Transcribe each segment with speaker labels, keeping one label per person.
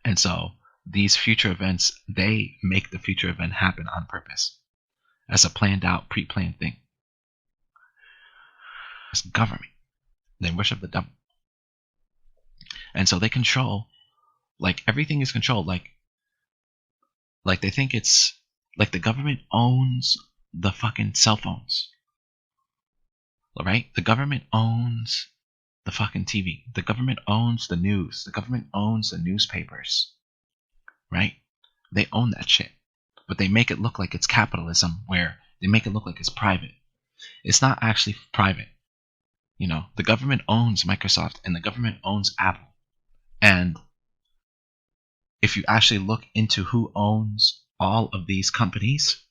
Speaker 1: And so these future events, they make the future event happen on purpose as a planned out, pre-planned thing. It's government. They worship the devil. And so they control, like everything is controlled. Like they think it's like the government owns the fucking cell phones. Right? The government owns the fucking TV. The government owns the news. The government owns the newspapers. Right? They own that shit. But they make it look like it's capitalism, where they make it look like it's private. It's not actually private. You know, the government owns Microsoft and the government owns Apple. And if you actually look into who owns all of these companies,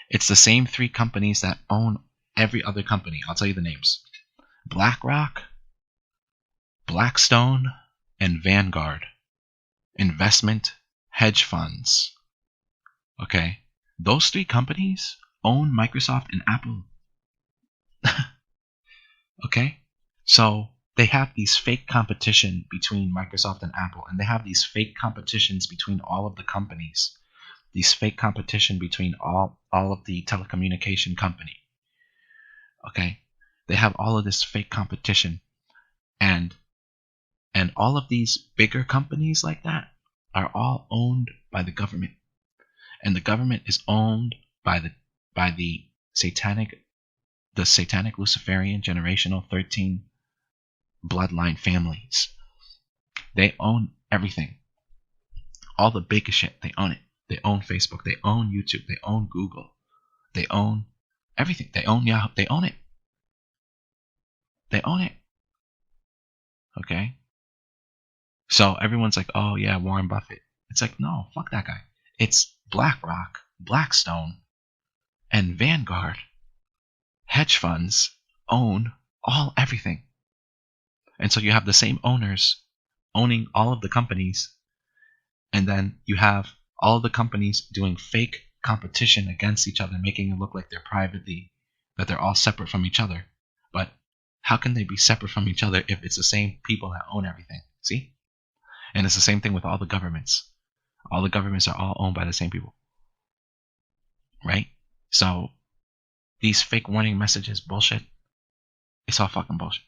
Speaker 1: it's the same three companies that own every other company. I'll tell you the names. BlackRock, Blackstone, and Vanguard. Investment hedge funds. Okay? Those three companies own Microsoft and Apple. Okay? So they have these fake competition between Microsoft and Apple, and they have these fake competitions between all of the companies. These fake competition between all of the telecommunication company. Okay? They have all of this fake competition, and all of these bigger companies like that are all owned by the government. And the government is owned by the satanic Luciferian generational 13 bloodline families. They own everything. All the big shit, they own it. They own Facebook, they own YouTube, they own Google. They own everything. They own Yahoo, they own it. They own it. Okay? So everyone's like, oh yeah, Warren Buffett. It's like, no, fuck that guy. It's BlackRock, Blackstone, and Vanguard. Hedge funds own everything. And so you have the same owners owning all of the companies, and then you have all of the companies doing fake competition against each other, making it look like that they're all separate from each other. But how can they be separate from each other if it's the same people that own everything? See? And it's the same thing with all the governments. All the governments are all owned by the same people. Right? So these fake warning messages, bullshit, it's all fucking bullshit.